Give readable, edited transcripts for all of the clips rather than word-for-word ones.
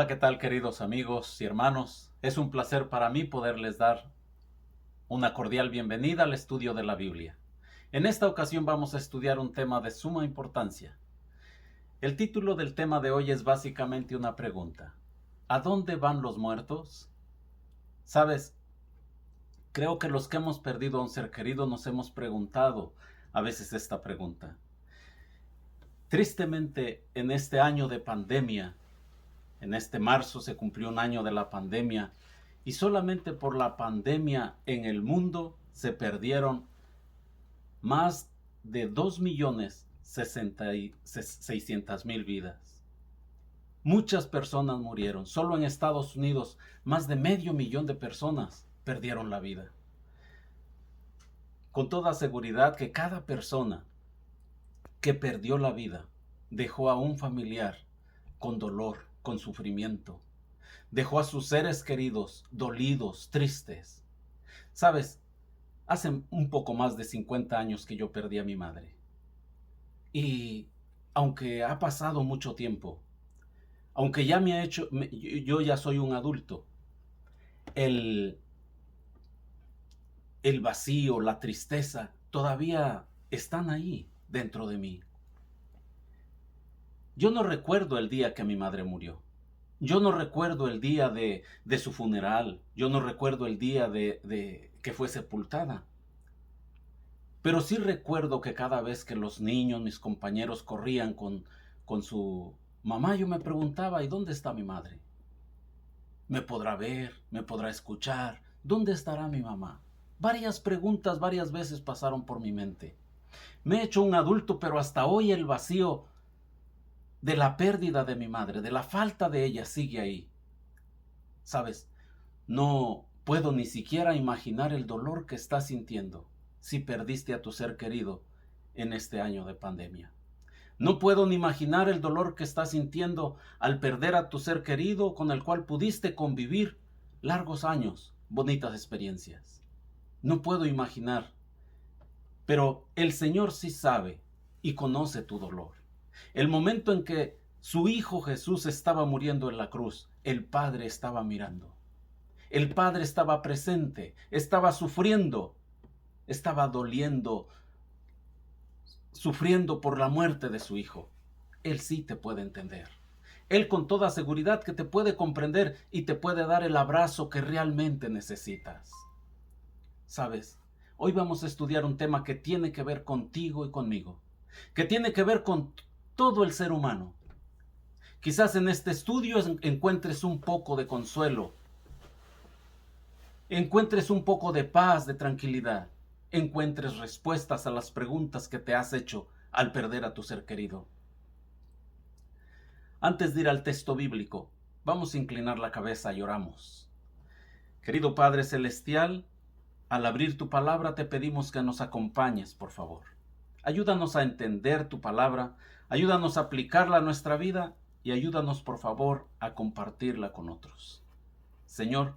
Hola, ¿qué tal, queridos amigos y hermanos? Es un placer para mí poderles dar una cordial bienvenida al estudio de la Biblia. En esta ocasión vamos a estudiar un tema de suma importancia. El título del tema de hoy es básicamente una pregunta. ¿A dónde van los muertos? Sabes, creo que los que hemos perdido a un ser querido nos hemos preguntado a veces esta pregunta. Tristemente, en este año de pandemia, en este marzo se cumplió un año de la pandemia y solamente por la pandemia en el mundo se perdieron más de 2.600.000 vidas. Muchas personas murieron. Solo en Estados Unidos más de 500.000 de personas perdieron la vida. Con toda seguridad que cada persona que perdió la vida dejó a un familiar con dolor, con sufrimiento. Dejó a sus seres queridos dolidos, tristes. Sabes, hace un poco más de 50 años que yo perdí a mi madre. Y aunque ha pasado mucho tiempo, aunque ya yo ya soy un adulto, el, el vacío, la tristeza, todavía están ahí dentro de mí. Yo no recuerdo el día que mi madre murió. Yo no recuerdo el día de su funeral. Yo no recuerdo el día de que fue sepultada. Pero sí recuerdo que cada vez que los niños, mis compañeros, corrían con su mamá, yo me preguntaba, ¿y dónde está mi madre? ¿Me podrá ver? ¿Me podrá escuchar? ¿Dónde estará mi mamá? Varias preguntas varias veces pasaron por mi mente. Me he hecho un adulto, pero hasta hoy el vacío de la pérdida de mi madre, de la falta de ella, sigue ahí. ¿Sabes? No puedo ni siquiera imaginar el dolor que estás sintiendo si perdiste a tu ser querido en este año de pandemia. No puedo ni imaginar el dolor que estás sintiendo al perder a tu ser querido con el cual pudiste convivir largos años, bonitas experiencias. No puedo imaginar, pero el Señor sí sabe y conoce tu dolor. El momento en que su Hijo Jesús estaba muriendo en la cruz, el Padre estaba mirando. El Padre estaba presente, estaba sufriendo, estaba doliendo, sufriendo por la muerte de su Hijo. Él sí te puede entender. Él con toda seguridad que te puede comprender y te puede dar el abrazo que realmente necesitas. ¿Sabes? Hoy vamos a estudiar un tema que tiene que ver contigo y conmigo, que tiene que ver con todo el ser humano. Quizás en este estudio encuentres un poco de consuelo, encuentres un poco de paz, de tranquilidad, encuentres respuestas a las preguntas que te has hecho al perder a tu ser querido. Antes de ir al texto bíblico, vamos a inclinar la cabeza y oramos. Querido Padre Celestial, al abrir tu palabra te pedimos que nos acompañes, por favor. Ayúdanos a entender tu palabra, ayúdanos a aplicarla a nuestra vida y ayúdanos, por favor, a compartirla con otros. Señor,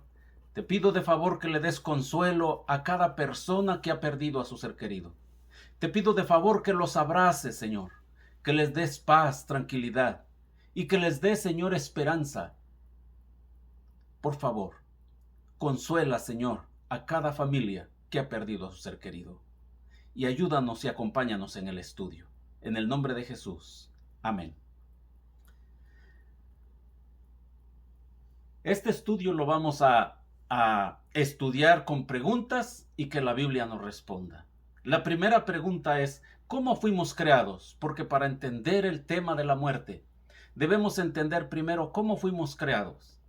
te pido de favor que le des consuelo a cada persona que ha perdido a su ser querido. Te pido de favor que los abraces, Señor, que les des paz, tranquilidad y que les des, Señor, esperanza. Por favor, consuela, Señor, a cada familia que ha perdido a su ser querido. Y ayúdanos y acompáñanos en el estudio. En el nombre de Jesús. Amén. Este estudio lo vamos a estudiar con preguntas y que la Biblia nos responda. La primera pregunta es, ¿cómo fuimos creados? Porque para entender el tema de la muerte, debemos entender primero cómo fuimos creados.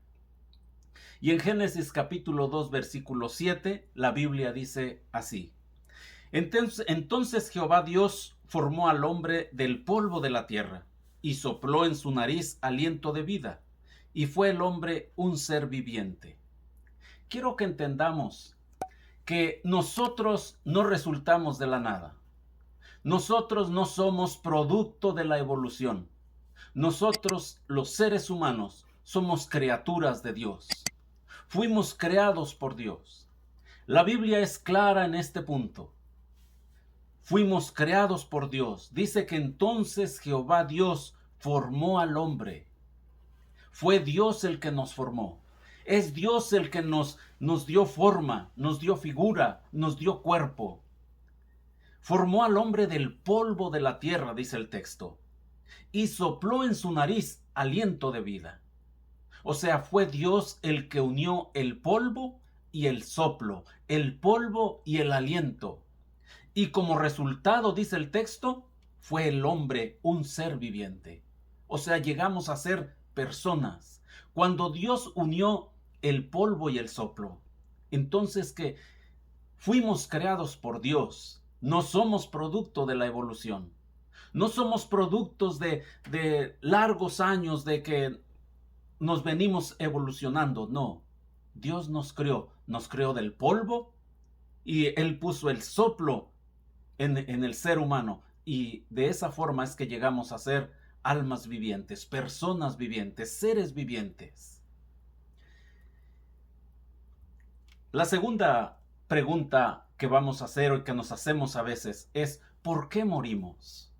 Y en Génesis capítulo 2, versículo 7, la Biblia dice así. Entonces Jehová Dios formó al hombre del polvo de la tierra y sopló en su nariz aliento de vida, y fue el hombre un ser viviente. Quiero que entendamos que nosotros no resultamos de la nada. Nosotros no somos producto de la evolución. Nosotros, los seres humanos, somos criaturas de Dios. Fuimos creados por Dios. La Biblia es clara en este punto. Fuimos creados por Dios. Dice que entonces Jehová Dios formó al hombre. Fue Dios el que nos formó. Es Dios el que nos dio forma, nos dio figura, nos dio cuerpo. Formó al hombre del polvo de la tierra, dice el texto, y sopló en su nariz aliento de vida. O sea, fue Dios el que unió el polvo y el soplo, el polvo y el aliento. Y como resultado, dice el texto, fue el hombre un ser viviente. O sea, llegamos a ser personas. Cuando Dios unió el polvo y el soplo, entonces que fuimos creados por Dios. No somos producto de la evolución. No somos productos de largos años de que nos venimos evolucionando. No. Dios nos creó del polvo y Él puso el soplo en el ser humano. Y de esa forma es que llegamos a ser almas vivientes, personas vivientes, seres vivientes. La segunda pregunta que vamos a hacer o que nos hacemos a veces es: ¿por qué morimos?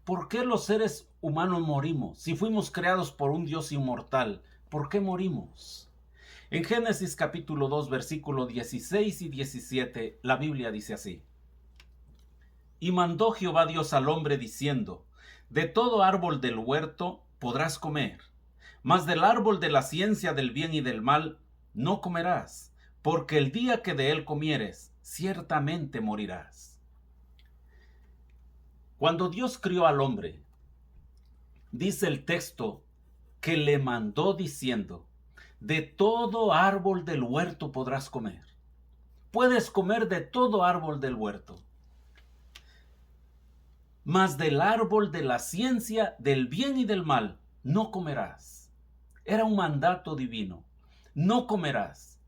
¿Por qué los seres humanos morimos? Si fuimos creados por un Dios inmortal, ¿por qué morimos? En Génesis capítulo 2, versículo 16 y 17, la Biblia dice así: Y mandó Jehová Dios al hombre diciendo: De todo árbol del huerto podrás comer, mas del árbol de la ciencia del bien y del mal no comerás, porque el día que de él comieres, ciertamente morirás. Cuando Dios crió al hombre, dice el texto que le mandó diciendo: De todo árbol del huerto podrás comer. Puedes comer de todo árbol del huerto, mas del árbol de la ciencia del bien y del mal no comerás. Era un mandato divino. No comerás,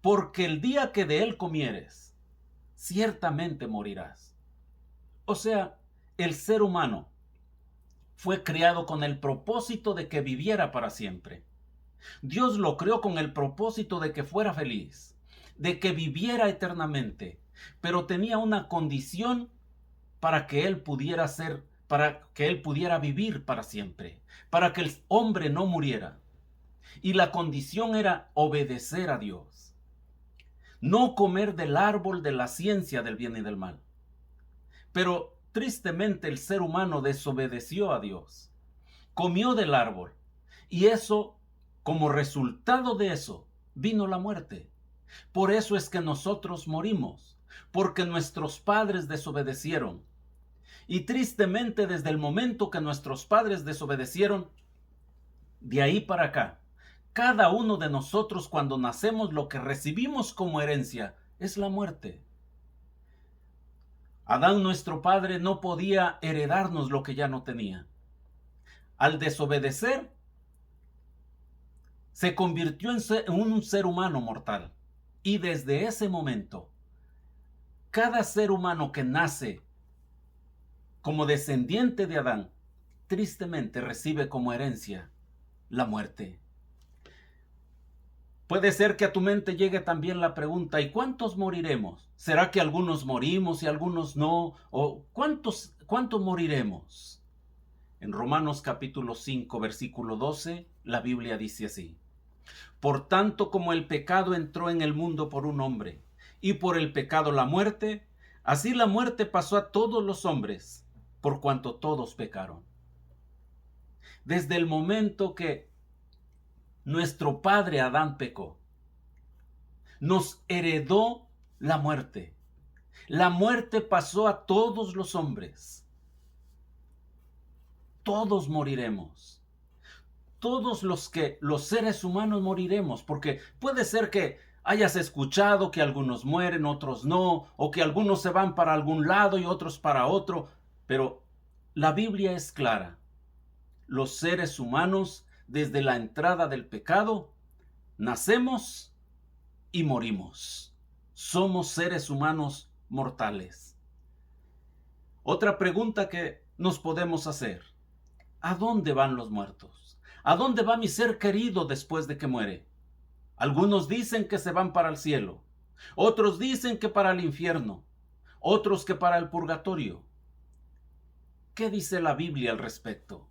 porque el día que de él comieres, ciertamente morirás. O sea, el ser humano fue creado con el propósito de que viviera para siempre. Dios lo creó con el propósito de que fuera feliz, de que viviera eternamente, pero tenía una condición para que él pudiera vivir para siempre, para que el hombre no muriera. Y la condición era obedecer a Dios, no comer del árbol de la ciencia del bien y del mal. Pero tristemente el ser humano desobedeció a Dios, comió del árbol, y eso, como resultado de eso, vino la muerte. Por eso es que nosotros morimos, porque nuestros padres desobedecieron. Y tristemente, desde el momento que nuestros padres desobedecieron, de ahí para acá, cada uno de nosotros cuando nacemos lo que recibimos como herencia es la muerte. Adán, nuestro padre, no podía heredarnos lo que ya no tenía. Al desobedecer, se convirtió en un ser humano mortal. Y desde ese momento, cada ser humano que nace como descendiente de Adán, tristemente recibe como herencia la muerte. Puede ser que a tu mente llegue también la pregunta: ¿y cuántos moriremos? ¿Será que algunos morimos y algunos no? ¿O cuántos moriremos? En Romanos capítulo 5, versículo 12, la Biblia dice así: Por tanto, como el pecado entró en el mundo por un hombre, y por el pecado la muerte, así la muerte pasó a todos los hombres, por cuanto todos pecaron. Desde el momento que nuestro padre Adán pecó, nos heredó la muerte. La muerte pasó a todos los hombres. Todos moriremos. Todos los seres humanos moriremos, porque puede ser que hayas escuchado que algunos mueren, otros no, o que algunos se van para algún lado y otros para otro, pero la Biblia es clara. Los seres humanos, desde la entrada del pecado, nacemos y morimos. Somos seres humanos mortales. Otra pregunta que nos podemos hacer: ¿a dónde van los muertos? ¿A dónde va mi ser querido después de que muere? Algunos dicen que se van para el cielo, otros dicen que para el infierno, otros que para el purgatorio. ¿Qué dice la Biblia al respecto?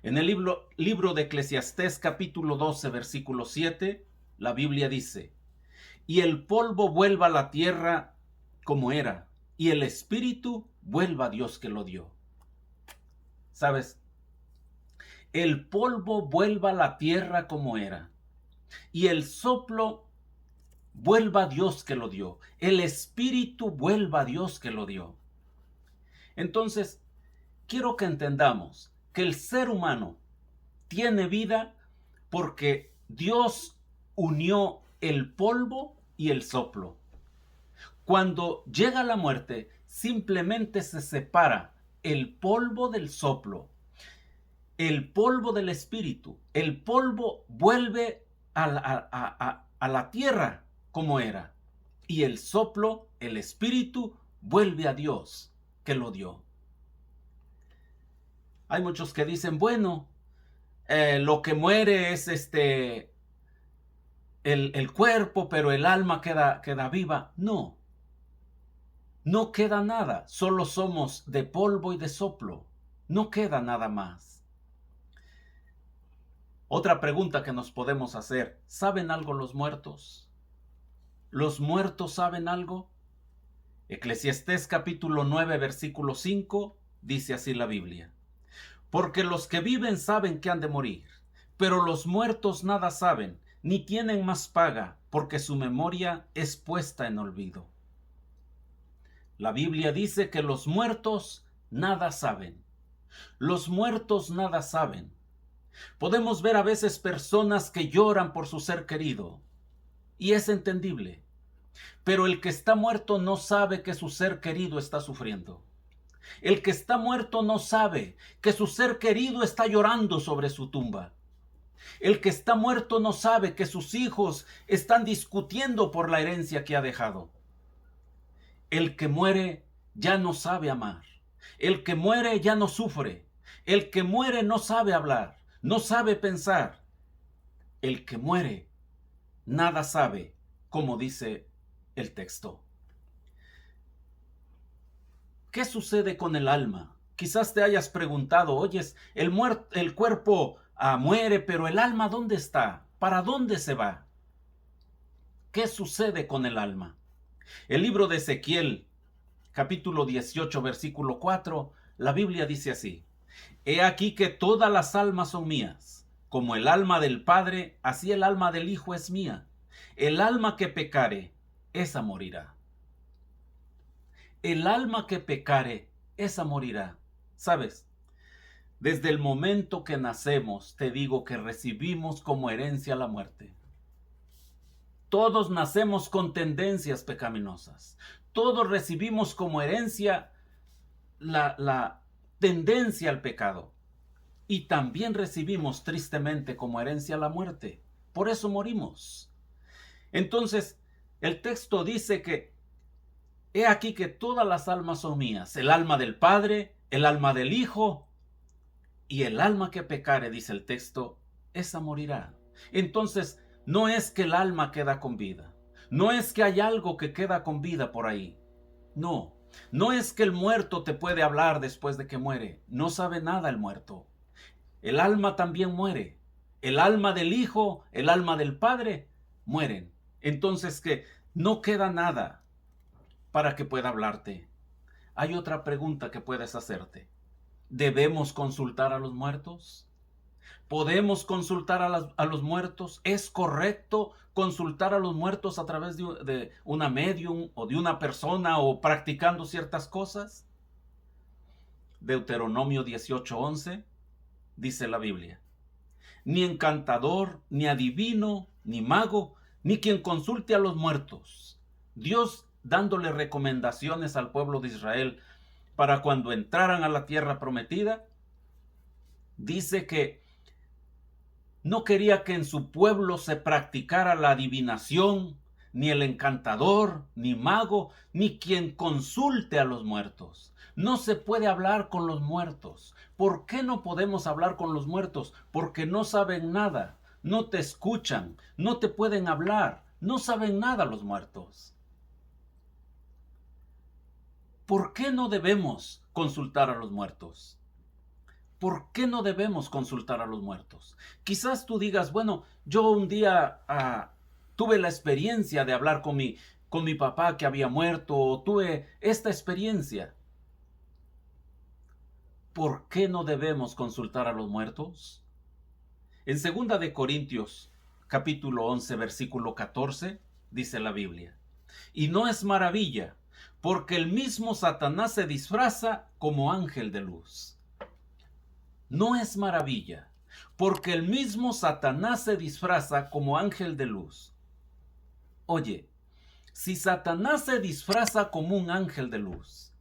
En el libro de Eclesiastés capítulo 12 versículo 7, la Biblia dice: y el polvo vuelva a la tierra como era, y el espíritu vuelva a Dios que lo dio. ¿Sabes? El polvo vuelva a la tierra como era, y el soplo vuelva a Dios que lo dio. El espíritu vuelva a Dios que lo dio. Entonces, quiero que entendamos que el ser humano tiene vida porque Dios unió el polvo y el soplo. Cuando llega la muerte, simplemente se separa el polvo del soplo, el polvo del espíritu. El polvo vuelve a la tierra como era, y el soplo, el espíritu, vuelve a Dios que lo dio. Hay muchos que dicen, bueno, lo que muere es el cuerpo, pero el alma queda viva. No, no queda nada, solo somos de polvo y de soplo. No queda nada más. Otra pregunta que nos podemos hacer, ¿saben algo los muertos? ¿Los muertos saben algo? Eclesiastés capítulo 9 versículo 5 dice así la Biblia: porque los que viven saben que han de morir, pero los muertos nada saben, ni tienen más paga, porque su memoria es puesta en olvido. La Biblia dice que los muertos nada saben. Los muertos nada saben. Podemos ver a veces personas que lloran por su ser querido, y es entendible. Pero el que está muerto no sabe que su ser querido está sufriendo. El que está muerto no sabe que su ser querido está llorando sobre su tumba. El que está muerto no sabe que sus hijos están discutiendo por la herencia que ha dejado. El que muere ya no sabe amar. El que muere ya no sufre. El que muere no sabe hablar, no sabe pensar. El que muere nada sabe, como dice el texto. ¿Qué sucede con el alma? Quizás te hayas preguntado, oyes, el cuerpo muere, pero el alma ¿dónde está? ¿Para dónde se va? ¿Qué sucede con el alma? El libro de Ezequiel, capítulo 18, versículo 4, la Biblia dice así: he aquí que todas las almas son mías, como el alma del Padre, así el alma del Hijo es mía. El alma que pecare, esa morirá. El alma que pecare, esa morirá. ¿Sabes? Desde el momento que nacemos, te digo que recibimos como herencia la muerte. Todos nacemos con tendencias pecaminosas. Todos recibimos como herencia la tendencia al pecado. Y también recibimos tristemente como herencia la muerte. Por eso morimos. Entonces, el texto dice que he aquí que todas las almas son mías, el alma del Padre, el alma del Hijo, y el alma que pecare, dice el texto, esa morirá. Entonces, no es que el alma queda con vida, no es que hay algo que queda con vida por ahí, no, no es que el muerto te puede hablar después de que muere, no sabe nada el muerto. El alma también muere, el alma del Hijo, el alma del Padre, mueren. Entonces, que no queda nada para que pueda hablarte. Hay otra pregunta que puedes hacerte. ¿Debemos consultar a los muertos? ¿Podemos consultar a los muertos? ¿Es correcto consultar a los muertos a través de una medium o de una persona o practicando ciertas cosas? Deuteronomio 18:11 dice la Biblia: ni encantador, ni adivino, ni mago, ni quien consulte a los muertos. Dios dándole recomendaciones al pueblo de Israel para cuando entraran a la tierra prometida, dice que no quería que en su pueblo se practicara la adivinación, ni el encantador, ni mago, ni quien consulte a los muertos. No se puede hablar con los muertos. ¿Por qué no podemos hablar con los muertos? Porque no saben nada, no te escuchan, no te pueden hablar, no saben nada los muertos. ¿Por qué no debemos consultar a los muertos? ¿Por qué no debemos consultar a los muertos? Quizás tú digas, bueno, yo un día tuve la experiencia de hablar con mi papá que había muerto, o tuve esta experiencia. ¿Por qué no debemos consultar a los muertos? En 2 capítulo 11, versículo 14, dice la Biblia: y no es maravilla, porque el mismo Satanás se disfraza como ángel de luz. No es maravilla, porque el mismo Satanás se disfraza como ángel de luz. Oye, si Satanás se disfraza como un ángel de luz,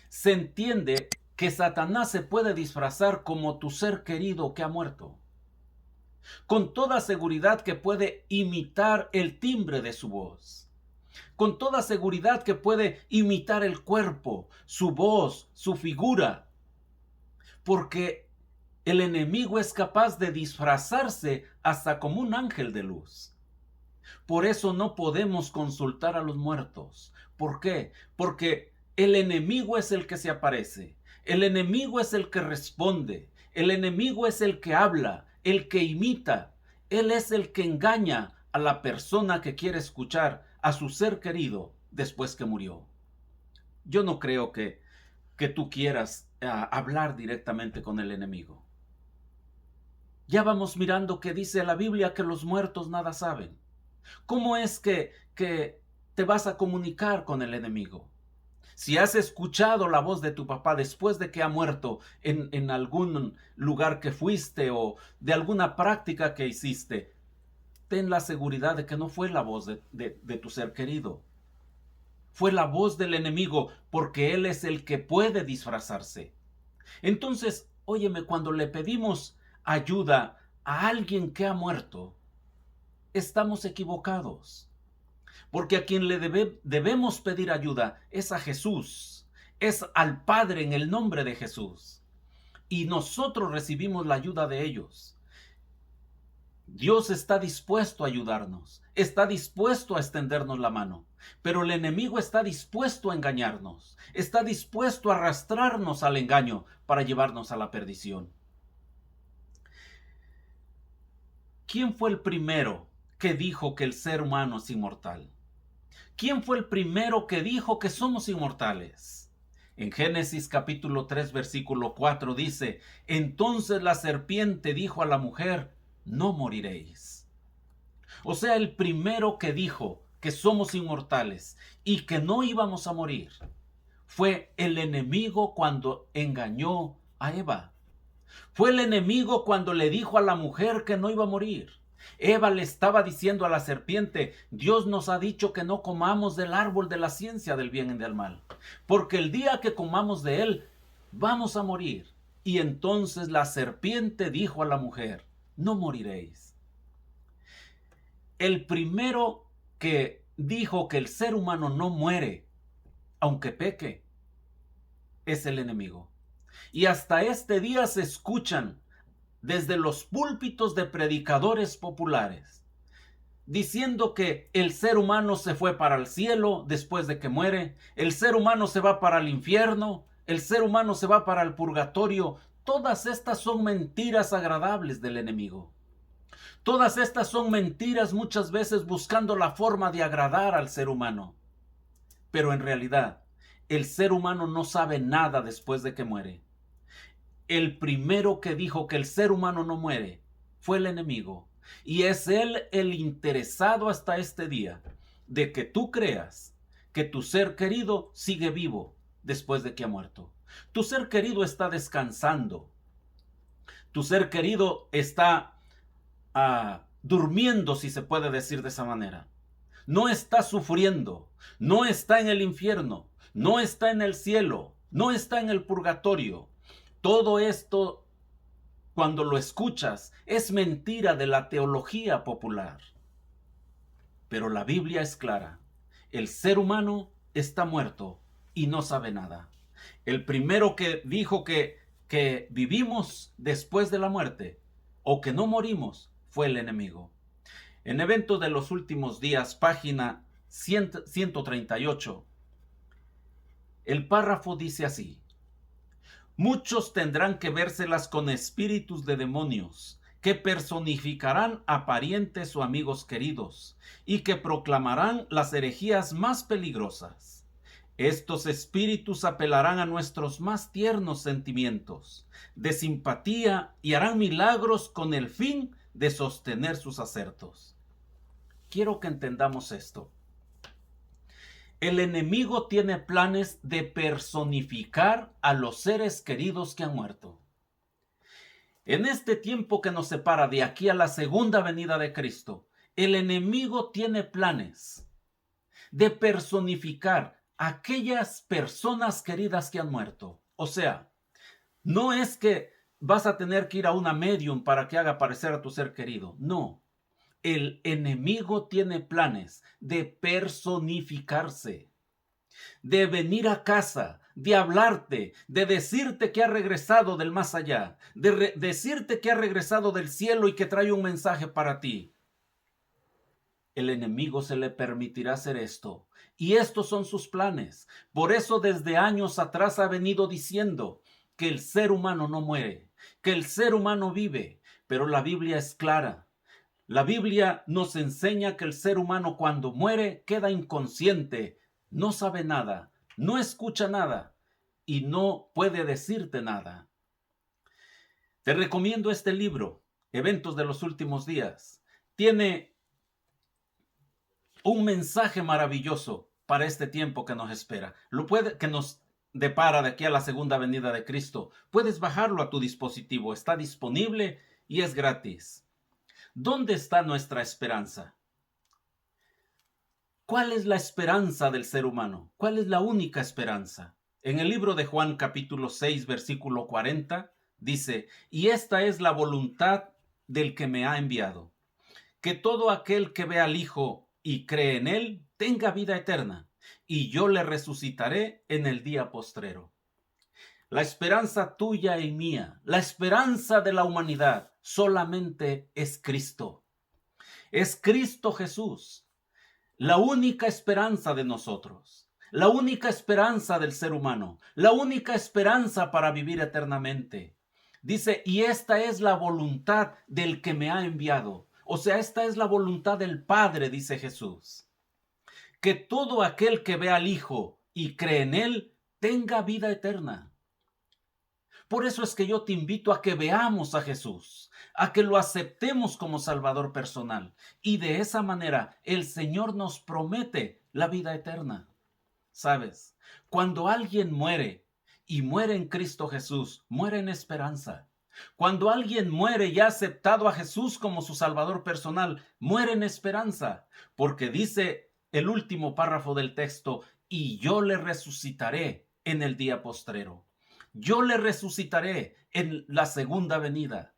se entiende que Satanás se puede disfrazar como tu ser querido que ha muerto. Con toda seguridad que puede imitar el timbre de su voz. Con toda seguridad que puede imitar el cuerpo, su voz, su figura. Porque el enemigo es capaz de disfrazarse hasta como un ángel de luz. Por eso no podemos consultar a los muertos. ¿Por qué? Porque el enemigo es el que se aparece. El enemigo es el que responde. El enemigo es el que habla, el que imita. Él es el que engaña a la persona que quiere escuchar a su ser querido después que murió. Yo no creo que tú quieras hablar directamente con el enemigo. Ya vamos mirando que dice la Biblia que los muertos nada saben. ¿Cómo es que te vas a comunicar con el enemigo? Si has escuchado la voz de tu papá después de que ha muerto en algún lugar que fuiste o de alguna práctica que hiciste, ten la seguridad de que no fue la voz de tu ser querido. Fue la voz del enemigo, porque él es el que puede disfrazarse. Entonces, óyeme, cuando le pedimos ayuda a alguien que ha muerto, estamos equivocados. Porque a quien le debemos pedir ayuda es a Jesús, es al Padre en el nombre de Jesús. Y nosotros recibimos la ayuda de ellos. Dios está dispuesto a ayudarnos, está dispuesto a extendernos la mano, pero el enemigo está dispuesto a engañarnos, está dispuesto a arrastrarnos al engaño para llevarnos a la perdición. ¿Quién fue el primero que dijo que el ser humano es inmortal? ¿Quién fue el primero que dijo que somos inmortales? En Génesis capítulo 3, versículo 4 dice: entonces la serpiente dijo a la mujer: no moriréis. O sea, el primero que dijo que somos inmortales y que no íbamos a morir fue el enemigo cuando engañó a Eva. Fue el enemigo cuando le dijo a la mujer que no iba a morir. Eva le estaba diciendo a la serpiente: Dios nos ha dicho que no comamos del árbol de la ciencia del bien y del mal, porque el día que comamos de él vamos a morir. Y entonces la serpiente dijo a la mujer: no moriréis. El primero que dijo que el ser humano no muere aunque peque es el enemigo. Y hasta este día se escuchan desde los púlpitos de predicadores populares diciendo que el ser humano se fue para el cielo después de que muere, el ser humano se va para el infierno, el ser humano se va para el purgatorio. Todas estas son mentiras agradables del enemigo. Todas estas son mentiras, muchas veces buscando la forma de agradar al ser humano. Pero en realidad, el ser humano no sabe nada después de que muere. El primero que dijo que el ser humano no muere fue el enemigo. Y es él el interesado hasta este día de que tú creas que tu ser querido sigue vivo después de que ha muerto. Tu ser querido está descansando. Tu ser querido está durmiendo, si se puede decir de esa manera. No está sufriendo, no está en el infierno, no está en el cielo, no está en el purgatorio. Todo esto, cuando lo escuchas, es mentira de la teología popular. Pero la Biblia es clara. El ser humano está muerto y no sabe nada. El primero que dijo que vivimos después de la muerte o que no morimos fue el enemigo. En Eventos de los Últimos Días, página 138, el párrafo dice así: Muchos tendrán que vérselas con espíritus de demonios, que personificarán a parientes o amigos queridos, y que proclamarán las herejías más peligrosas. Estos espíritus apelarán a nuestros más tiernos sentimientos de simpatía y harán milagros con el fin de sostener sus acertos. Quiero que entendamos esto. El enemigo tiene planes de personificar a los seres queridos que han muerto. En este tiempo que nos separa de aquí a la segunda venida de Cristo, el enemigo tiene planes de personificar a aquellas personas queridas que han muerto. O sea, no es que vas a tener que ir a una medium para que haga aparecer a tu ser querido. No. El enemigo tiene planes de personificarse, de venir a casa, de hablarte, de decirte que ha regresado del más allá, de decirte que ha regresado del cielo y que trae un mensaje para ti. El enemigo se le permitirá hacer esto. Y estos son sus planes. Por eso desde años atrás ha venido diciendo que el ser humano no muere, que el ser humano vive. Pero la Biblia es clara. La Biblia nos enseña que el ser humano cuando muere queda inconsciente, no sabe nada, no escucha nada y no puede decirte nada. Te recomiendo este libro, Eventos de los Últimos Días. Tiene un mensaje maravilloso para este tiempo que nos espera. Que nos depara de aquí a la segunda venida de Cristo. Puedes bajarlo a tu dispositivo, está disponible y es gratis. ¿Dónde está nuestra esperanza? ¿Cuál es la esperanza del ser humano? ¿Cuál es la única esperanza? En el libro de Juan capítulo 6 versículo 40 dice, y esta es la voluntad del que me ha enviado, que todo aquel que ve al Hijo y cree en él tenga vida eterna, y yo le resucitaré en el día postrero. La esperanza tuya y mía, la esperanza de la humanidad, solamente es Cristo. Es Cristo Jesús, la única esperanza de nosotros, la única esperanza del ser humano, la única esperanza para vivir eternamente. Dice, y esta es la voluntad del que me ha enviado. O sea, esta es la voluntad del Padre, dice Jesús. Que todo aquel que ve al Hijo y cree en él, tenga vida eterna. Por eso es que yo te invito a que veamos a Jesús, a que lo aceptemos como Salvador personal. Y de esa manera el Señor nos promete la vida eterna. ¿Sabes? Cuando alguien muere y muere en Cristo Jesús, muere en esperanza. Cuando alguien muere y ha aceptado a Jesús como su Salvador personal, muere en esperanza. Porque dice el último párrafo del texto, y yo le resucitaré en el día postrero. Yo le resucitaré en la segunda venida.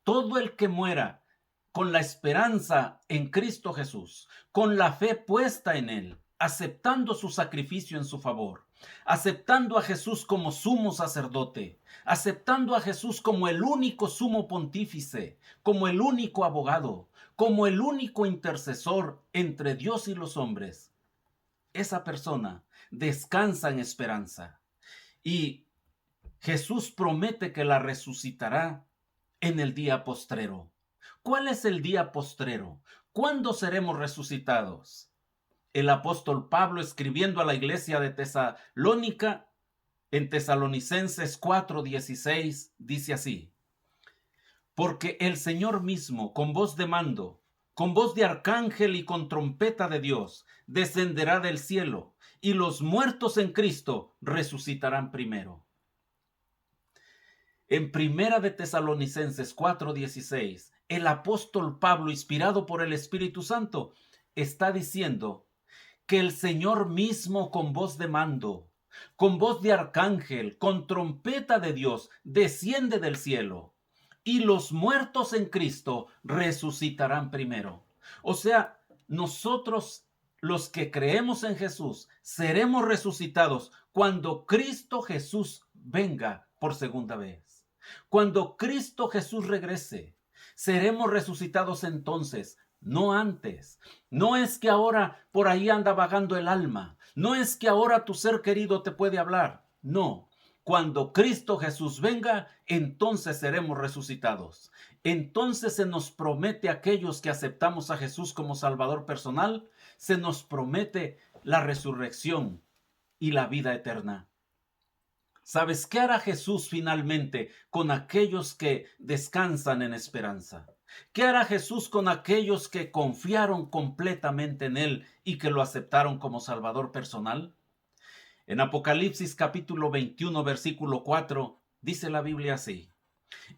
Todo el que muera con la esperanza en Cristo Jesús, con la fe puesta en él, aceptando su sacrificio en su favor, aceptando a Jesús como sumo sacerdote, aceptando a Jesús como el único sumo pontífice, como el único abogado, como el único intercesor entre Dios y los hombres, esa persona descansa en esperanza. Y Jesús promete que la resucitará en el día postrero. ¿Cuál es el día postrero? ¿Cuándo seremos resucitados? El apóstol Pablo, escribiendo a la iglesia de Tesalónica, en Tesalonicenses 4:16, dice así: porque el Señor mismo, con voz de mando, con voz de arcángel y con trompeta de Dios, descenderá del cielo, y los muertos en Cristo resucitarán primero. En Primera de Tesalonicenses 4:16, el apóstol Pablo, inspirado por el Espíritu Santo, está diciendo que el Señor mismo, con voz de mando, con voz de arcángel, con trompeta de Dios, desciende del cielo, y los muertos en Cristo resucitarán primero. O sea, nosotros, los que creemos en Jesús, seremos resucitados cuando Cristo Jesús venga por segunda vez. Cuando Cristo Jesús regrese, seremos resucitados entonces, no antes. No es que ahora por ahí anda vagando el alma. No es que ahora tu ser querido te puede hablar. No. Cuando Cristo Jesús venga, entonces seremos resucitados. Entonces se nos promete a aquellos que aceptamos a Jesús como Salvador personal, se nos promete la resurrección y la vida eterna. ¿Sabes qué hará Jesús finalmente con aquellos que descansan en esperanza? ¿Qué hará Jesús con aquellos que confiaron completamente en Él y que lo aceptaron como Salvador personal? En Apocalipsis capítulo 21, versículo 4, dice la Biblia así: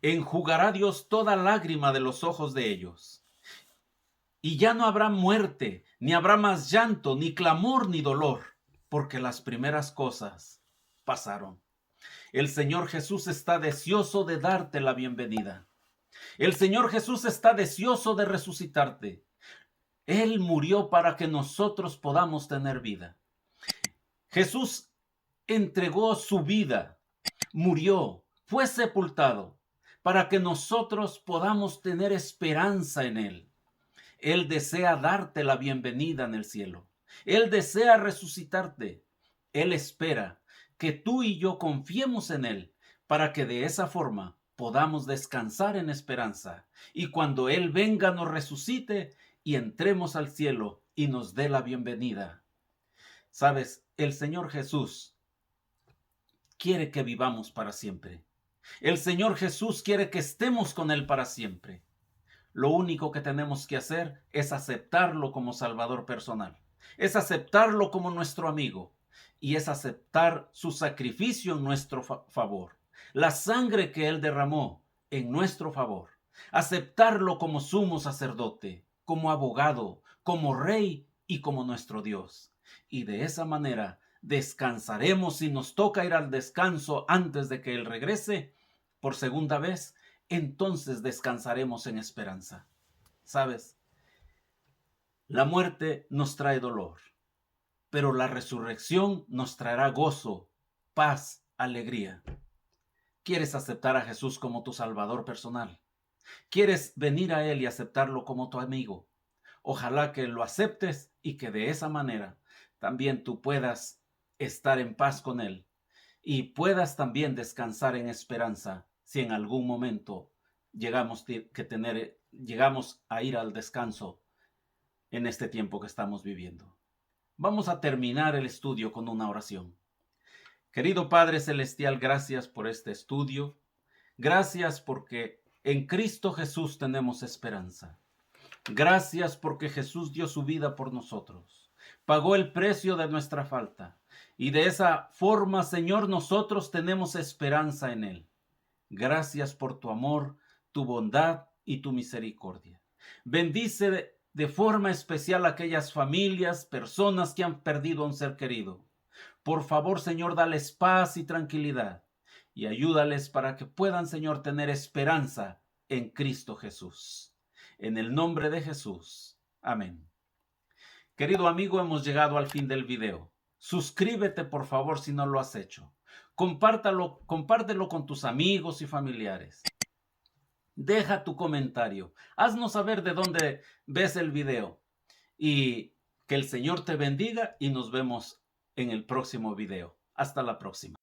enjugará Dios toda lágrima de los ojos de ellos, y ya no habrá muerte, ni habrá más llanto, ni clamor, ni dolor, porque las primeras cosas pasaron. El Señor Jesús está deseoso de darte la bienvenida. El Señor Jesús está deseoso de resucitarte. Él murió para que nosotros podamos tener vida. Jesús entregó su vida, murió, fue sepultado, para que nosotros podamos tener esperanza en Él. Él desea darte la bienvenida en el cielo. Él desea resucitarte. Él espera que tú y yo confiemos en Él, para que de esa forma podamos descansar en esperanza. Y cuando Él venga nos resucite y entremos al cielo y nos dé la bienvenida. Sabes, el Señor Jesús quiere que vivamos para siempre. El Señor Jesús quiere que estemos con Él para siempre. Lo único que tenemos que hacer es aceptarlo como Salvador personal. Es aceptarlo como nuestro amigo. Y es aceptar su sacrificio en nuestro favor. La sangre que Él derramó en nuestro favor. Aceptarlo como sumo sacerdote, como abogado, como rey y como nuestro Dios. Y de esa manera descansaremos si nos toca ir al descanso antes de que Él regrese por segunda vez. Entonces descansaremos en esperanza. ¿Sabes? La muerte nos trae dolor, pero la resurrección nos traerá gozo, paz, alegría. ¿Quieres aceptar a Jesús como tu Salvador personal? ¿Quieres venir a Él y aceptarlo como tu amigo? Ojalá que lo aceptes y que de esa manera también tú puedas estar en paz con Él y puedas también descansar en esperanza si en algún momento llegamos a ir al descanso en este tiempo que estamos viviendo. Vamos a terminar el estudio con una oración. Querido Padre Celestial, gracias por este estudio. Gracias porque en Cristo Jesús tenemos esperanza. Gracias porque Jesús dio su vida por nosotros. Pagó el precio de nuestra falta. Y de esa forma, Señor, nosotros tenemos esperanza en Él. Gracias por tu amor, tu bondad y tu misericordia. Bendice de forma especial a aquellas familias, personas que han perdido a un ser querido. Por favor, Señor, dales paz y tranquilidad y ayúdales para que puedan, Señor, tener esperanza en Cristo Jesús. En el nombre de Jesús. Amén. Querido amigo, hemos llegado al fin del video. Suscríbete, por favor, si no lo has hecho. Compártelo con tus amigos y familiares. Deja tu comentario. Haznos saber de dónde ves el video. Y que el Señor te bendiga y nos vemos en el próximo video. Hasta la próxima.